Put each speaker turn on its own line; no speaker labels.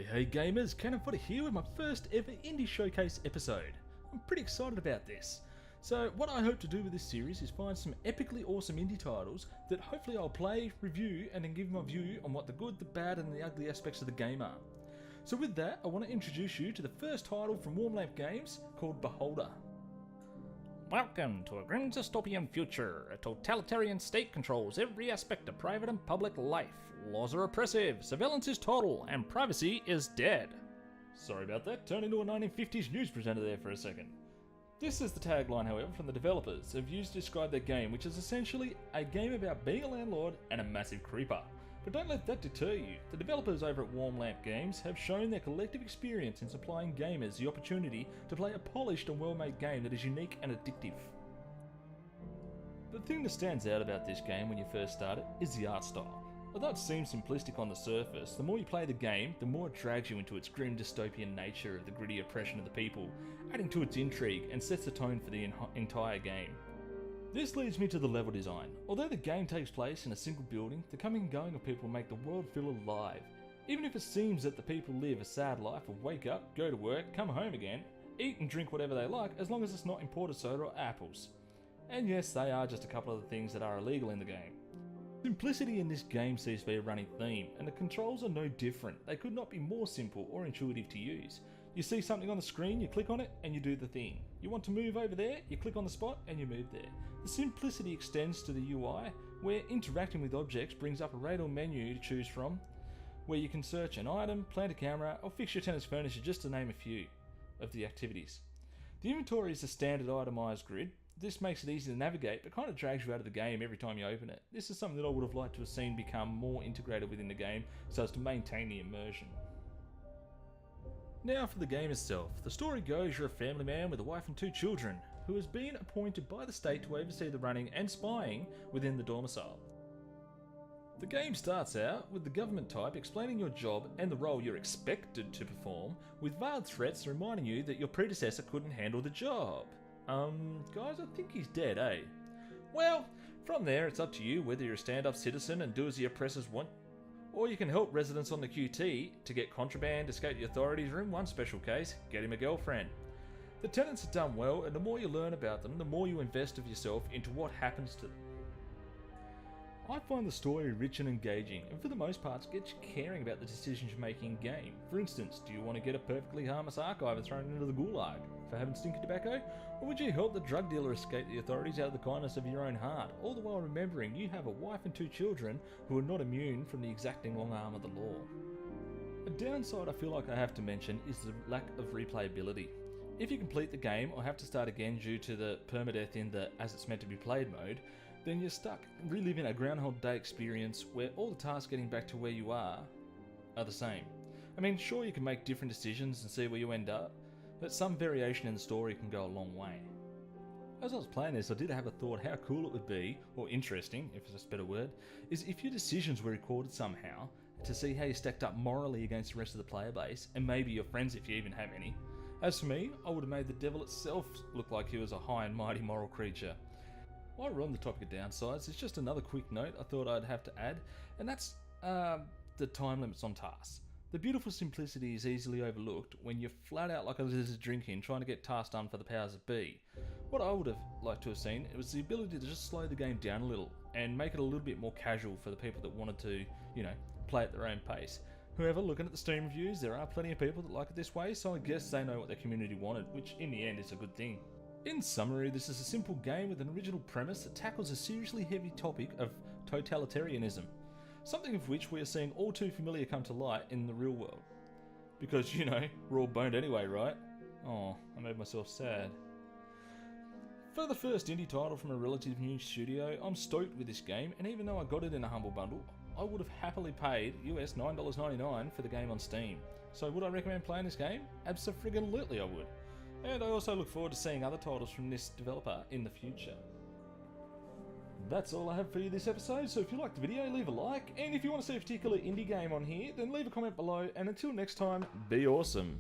Hey gamers, Cannon Fodder here with my first ever Indie Showcase episode. I'm pretty excited about this. So what I hope to do with this series is find some epically awesome indie titles that hopefully I'll play, review, and then give my view on what the good, the bad, and the ugly aspects of the game are. So with that, I want to introduce you to the first title from Warm Lamp Games called Beholder.
Welcome to a grim dystopian future. A totalitarian state controls every aspect of private and public life. Laws are oppressive, surveillance is total, and privacy is dead.
Sorry about that, turned into a 1950s news presenter there for a second. This is the tagline, however, from the developers have used to describe their game, which is essentially a game about being a landlord and a massive creeper. But don't let that deter you. The developers over at Warm Lamp Games have shown their collective experience in supplying gamers the opportunity to play a polished and well-made game that is unique and addictive. The thing that stands out about this game when you first start it is the art style. Although it seems simplistic on the surface, the more you play the game, the more it drags you into its grim dystopian nature of the gritty oppression of the people, adding to its intrigue and sets the tone for the entire game. This leads me to the level design. Although the game takes place in a single building, the coming and going of people make the world feel alive. Even if it seems that the people live a sad life of wake up, go to work, come home again, eat and drink whatever they like as long as it's not imported soda or apples. And yes, they are just a couple of the things that are illegal in the game. Simplicity in this game seems to be a running theme, and the controls are no different. They could not be more simple or intuitive to use. You see something on the screen, you click on it, and you do the thing. You want to move over there, you click on the spot, and you move there. The simplicity extends to the UI, where interacting with objects brings up a radar menu to choose from, where you can search an item, plant a camera, or fix your tenant's furniture, just to name a few of the activities. The inventory is a standard itemised grid. This makes it easy to navigate, but kind of drags you out of the game every time you open it. This is something that I would have liked to have seen become more integrated within the game, so as to maintain the immersion. Now for the game itself. The story goes you're a family man with a wife and two children, who has been appointed by the state to oversee the running and spying within the domicile. The game starts out with the government type explaining your job and the role you're expected to perform, with veiled threats reminding you that your predecessor couldn't handle the job. Guys, I think he's dead, eh? Well, from there it's up to you whether you're a stand-up citizen and do as the oppressors want, or you can help residents on the QT to get contraband, escape the authorities, or in one special case, get him a girlfriend. The tenants are done well, and the more you learn about them, the more you invest of yourself into what happens to them. I find the story rich and engaging, and for the most part gets you caring about the decisions you're making in game. For instance, do you want to get a perfectly harmless archiver thrown into the gulag for having stinky tobacco? Or would you help the drug dealer escape the authorities out of the kindness of your own heart, all the while remembering you have a wife and two children who are not immune from the exacting long arm of the law? A downside I feel like I have to mention is the lack of replayability. If you complete the game or have to start again due to the permadeath in the as it's meant to be played mode, then you're stuck reliving a Groundhog Day experience where all the tasks getting back to where you are the same. I mean, sure you can make different decisions and see where you end up, but some variation in the story can go a long way. As I was playing this, I did have a thought how cool it would be, or interesting, if it's a better word, is if your decisions were recorded somehow to see how you stacked up morally against the rest of the player base, and maybe your friends if you even have any. As for me, I would have made the devil itself look like he was a high and mighty moral creature. While we're on the topic of downsides, it's just another quick note I thought I'd have to add, and that's the time limits on tasks. The beautiful simplicity is easily overlooked when you're flat out like a lizard drinking trying to get tasks done for the powers that be. What I would have liked to have seen was the ability to just slow the game down a little and make it a little bit more casual for the people that wanted to, play at their own pace. However, looking at the Steam reviews, there are plenty of people that like it this way, so I guess they know what their community wanted, which in the end is a good thing. In summary, this is a simple game with an original premise that tackles a seriously heavy topic of totalitarianism, something of which we are seeing all too familiar come to light in the real world. Because, we're all boned anyway, right? Oh, I made myself sad. For the first indie title from a relative new studio, I'm stoked with this game, and even though I got it in a humble bundle, I would have happily paid US $9.99 for the game on Steam. So would I recommend playing this game? Abso-friggin-lutely I would. And I also look forward to seeing other titles from this developer in the future. That's all I have for you this episode, so if you liked the video, leave a like, and if you want to see a particular indie game on here, then leave a comment below, and until next time, be awesome.